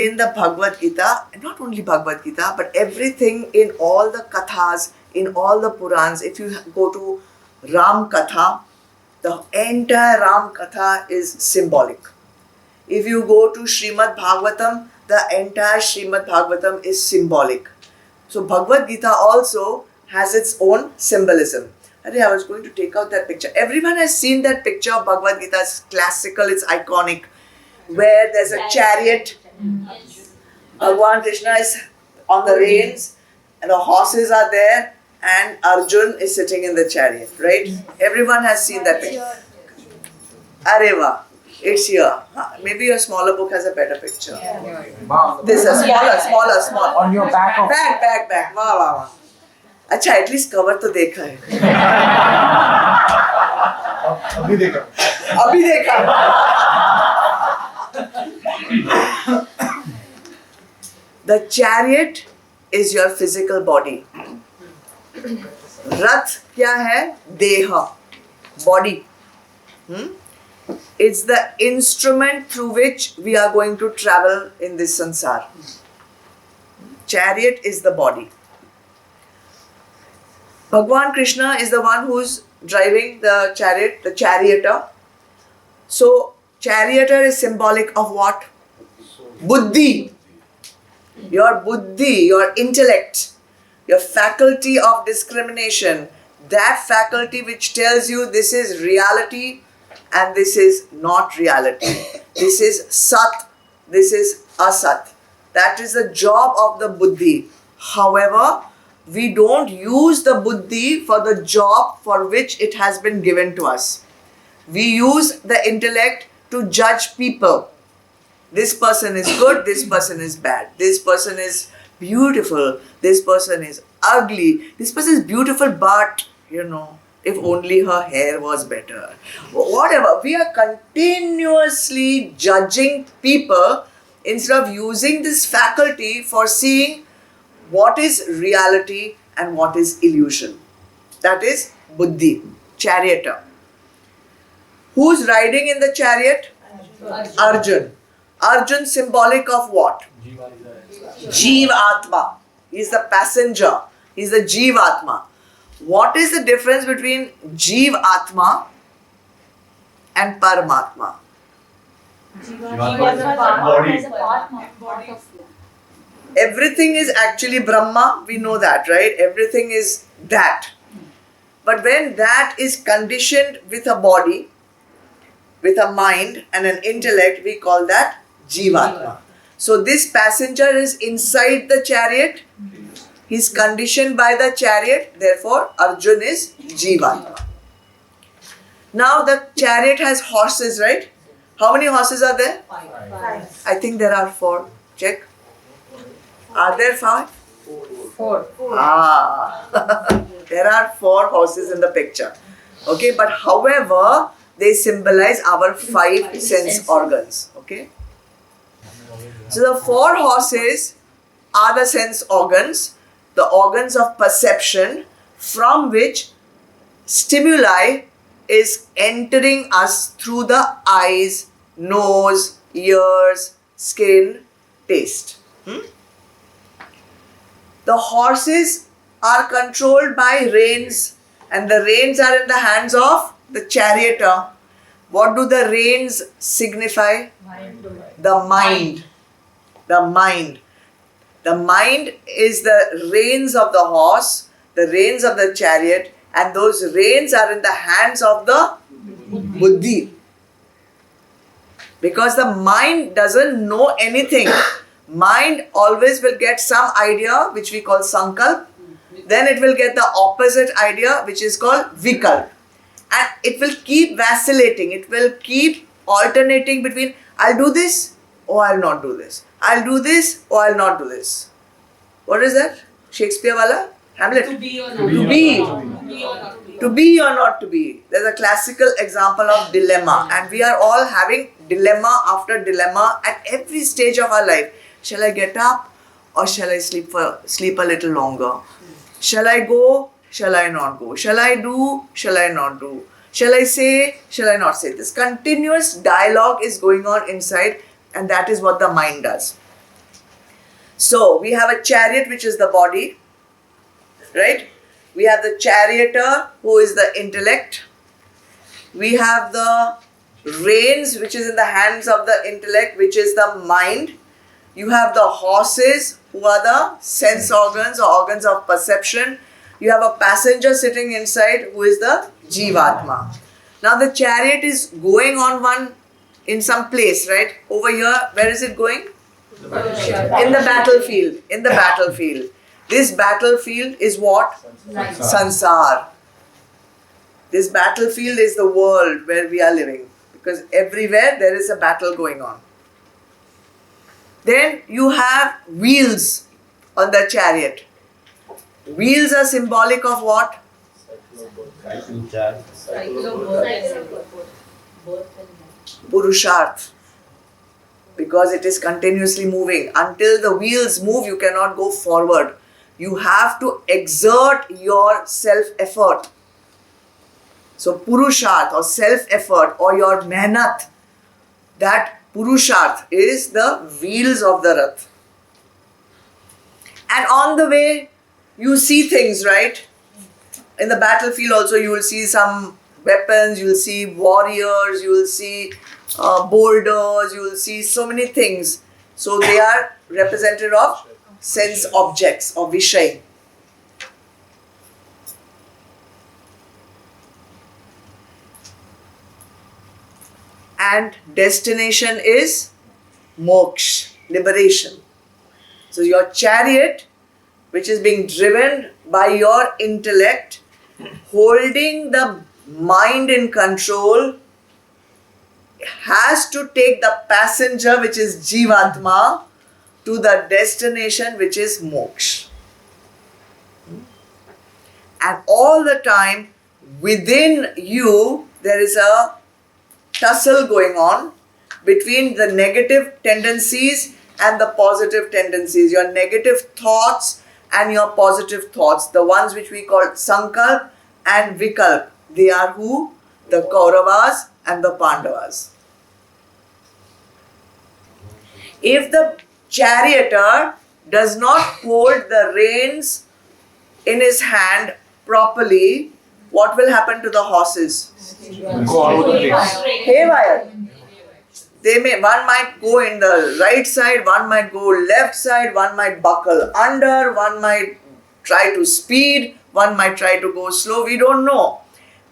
In the Bhagavad Gita, not only Bhagavad Gita, but everything in all the kathas, in all the Purans, if you go to Ram Katha, the entire Ram Katha is symbolic. If you go to Srimad Bhagavatam, the entire Srimad Bhagavatam is symbolic. So Bhagavad Gita also has its own symbolism. I was going to take out that picture. Everyone has seen that picture of Bhagavad Gita. It's classical, it's iconic, where there's a chariot. Bhagwan Krishna is on the reins and the horses are there and Arjun is sitting in the chariot, right? Everyone has seen that picture. Areva, it's here. Maybe your smaller book has a better picture. This is smaller. On your back of... Back. Wow. अच्छा at least cover तो देखा है अभी देखा The chariot is your physical body. Rath क्या है? देह, body. It's the instrument through which we are going to travel in this sansar. Chariot is the body. Bhagwan Krishna is the one who's driving the chariot, the charioteer. So, charioteer is symbolic of what? Buddhi. Your buddhi, your intellect, your faculty of discrimination, that faculty which tells you this is reality and this is not reality. This is sat, this is asat. That is the job of the buddhi. However, we don't use the buddhi for the job for which it has been given to us. We use the intellect to judge people. This person is good, this person is bad. This person is beautiful, this person is ugly. This person is beautiful, but, if only her hair was better. Whatever. We are continuously judging people instead of using this faculty for seeing what is reality and what is illusion. That is buddhi, charioteer. Who's riding in the chariot? Arjun. Arjun symbolic of what? Jeev Atma. He is the passenger. He is the Jeev Atma. What is the difference between Jeev Atma and Paramatma? Everything is actually Brahma, we know that, right? Everything is that. But when that is conditioned with a body, with a mind and an intellect, we call that Jivatma. So this passenger is inside the chariot. He is conditioned by the chariot. Therefore, Arjun is Jivatma. Now the chariot has horses, right? How many horses are there? 5. I think there are 4. Check. Are there 5? 4. There are 4 horses in the picture. Okay, but however, they symbolize our 5 sense organs. Okay. So the 4 horses are the sense organs, the organs of perception from which stimuli is entering us through the eyes, nose, ears, skin, taste. The horses are controlled by reins and the reins are in the hands of the charioteer. What do the reins signify? The mind. The mind. The mind is the reins of the horse, the reins of the chariot, and those reins are in the hands of the buddhi. Because the mind doesn't know anything. Mind always will get some idea which we call sankalp. Then it will get the opposite idea which is called vikalp. And it will keep vacillating. It will keep alternating between I'll do this or I'll not do this. I'll do this or I'll not do this. What is that? Shakespeare wala? Hamlet. To be or not To be. To be or not to be. There's a classical example of dilemma. And we are all having dilemma after dilemma at every stage of our life. Shall I get up or shall I sleep a little longer? Shall I go? Shall I not go? Shall I do? Shall I not do? Shall I say? Shall I not say? This continuous dialogue is going on inside, and that is what the mind does. So we have a chariot, which is the body, right? We have the charioteer, who is the intellect. We have the reins, which is in the hands of the intellect, which is the mind. You have the horses, who are the sense organs or organs of perception. You have a passenger sitting inside, who is the Jivatma. Now the chariot is going on in some place, right? Over here, where is it going? In the battlefield. In the battlefield. This battlefield is what? Sansar. This battlefield is the world where we are living, because everywhere there is a battle going on. Then you have wheels on the chariot. Wheels are symbolic of what? Purusharth. Because it is continuously moving. Until the wheels move, you cannot go forward. You have to exert your self-effort. So Purusharth or self-effort or your mehnat, that Purusharth is the wheels of the Rath. And on the way, you see things, right? In the battlefield also you will see some weapons, you will see warriors, you will see boulders, you will see so many things. So they are representative of sense objects or Vishay. And destination is moksha, liberation. So your chariot, which is being driven by your intellect, holding the mind in control, has to take the passenger, which is Jivatma, to the destination, which is moksha. And all the time within you there is a tussle going on between the negative tendencies and the positive tendencies, your negative thoughts and your positive thoughts, the ones which we call Sankalp and Vikalp. They are who? The Kauravas and the Pandavas. If the charioteer does not hold the reins in his hand properly, what will happen to the horses? Go out of the place. Haywire. One might go in the right side, one might go left side, one might buckle under, one might try to speed, one might try to go slow. We don't know.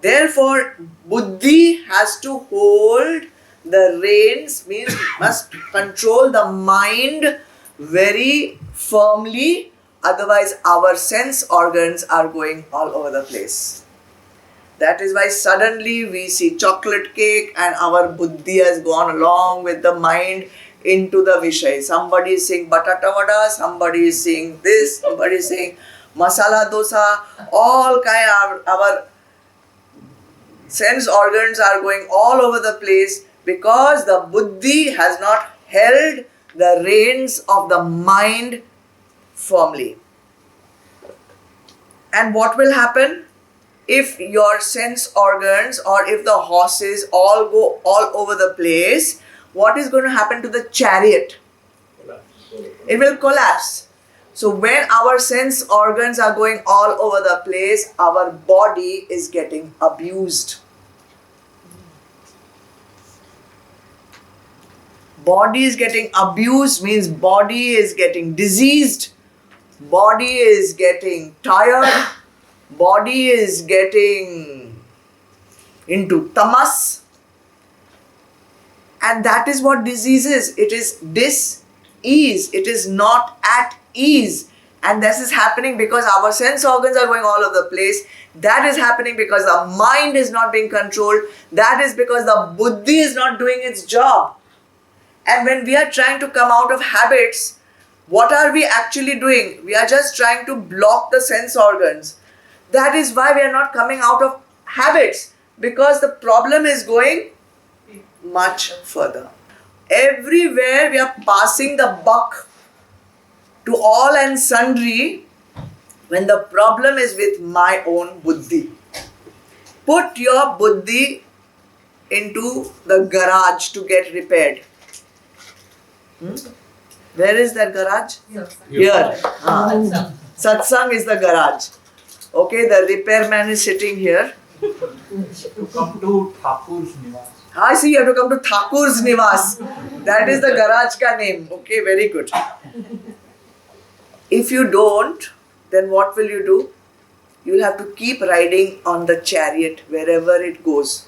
Therefore, buddhi has to hold the reins, means must control the mind very firmly, otherwise our sense organs are going all over the place. That is why suddenly we see chocolate cake and our buddhi has gone along with the mind into the Vishay. Somebody is saying batata vada, somebody is saying this, somebody is saying masala dosa, all kind of our sense organs are going all over the place because the buddhi has not held the reins of the mind firmly. And what will happen? If your sense organs or if the horses all go all over the place, what is going to happen to the chariot? It will collapse. So when our sense organs are going all over the place, our body is getting abused. Body is getting abused means body is getting diseased, body is getting tired, body is getting into tamas, and that is what disease is. It is dis-ease. It is not at ease, and this is happening because our sense organs are going all over the place. That is happening because the mind is not being controlled. That is because the buddhi is not doing its job. And when we are trying to come out of habits, what are we actually doing? We are just trying to block the sense organs. That is why we are not coming out of habits, because the problem is going much further. Everywhere we are passing the buck to all and sundry when the problem is with my own buddhi. Put your buddhi into the garage to get repaired. Where is that garage? Here. Ah. Satsang is the garage. Okay, the repairman is sitting here. To come to Thakur's Niwas. I see you have to come to Thakur's Nivas. That is the garage ka name. Okay, very good. If you don't, then what will you do? You'll have to keep riding on the chariot wherever it goes.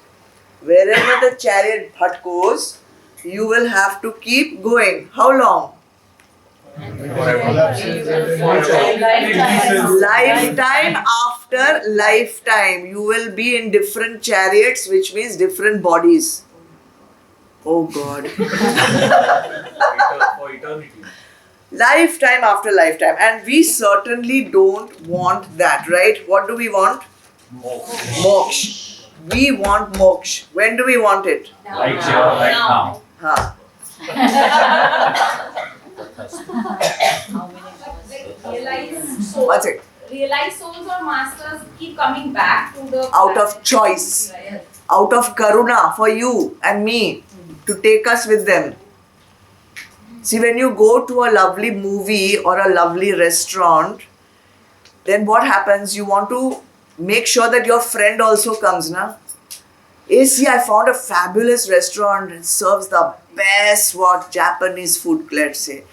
Wherever the chariot bhat goes, you will have to keep going. How long? Lifetime after lifetime. You will be in different chariots, which means different bodies. Oh God. For eternity. Lifetime after lifetime. And we certainly don't want that, right? What do we want? Moksha. We want moksha. When do we want it? Right here, right now. Huh. What's it? Realized souls or masters keep coming back to the Out of choice, out of karuna for you and me to take us with them. See, when you go to a lovely movie or a lovely restaurant, then what happens? You want to make sure that your friend also comes, na? Hey, see, I found a fabulous restaurant. It serves the best Japanese food, let's say.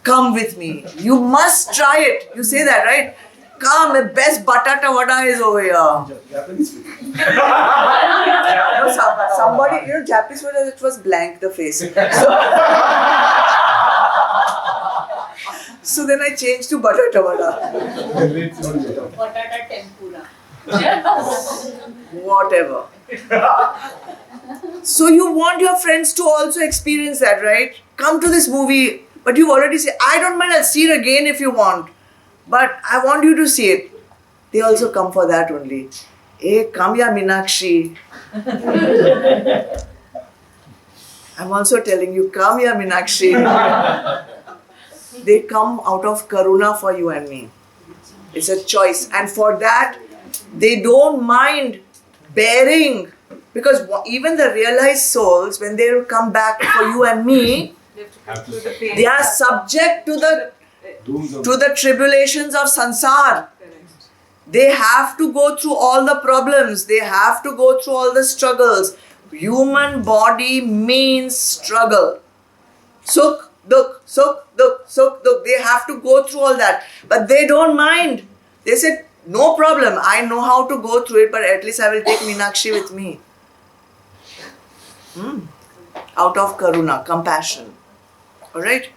Come with me. You must try it. You say that, right? Come, the best batata vada is over here. Japanese food. No, somebody, Japanese food, it was blank, the face. So then I changed to batata vada. Patata tempura. Whatever. So you want your friends to also experience that, right? Come to this movie, but you already say, I don't mind, I'll see it again if you want. But I want you to see it. They also come for that only. Hey, come ya Meenakshi. I'm also telling you, come ya Meenakshi. They come out of karuna for you and me. It's a choice. And for that, they don't mind bearing. Because even the realized souls, when they will come back for you and me, they are subject to the tribulations of sansar. They have to go through all the problems. They have to go through all the struggles. Human body means struggle. Sukh, dukh, sukh, dukh, sukh, dukh. They have to go through all that. But they don't mind. They said, no problem. I know how to go through it, but at least I will take Meenakshi with me. Out of karuna, compassion. Alright?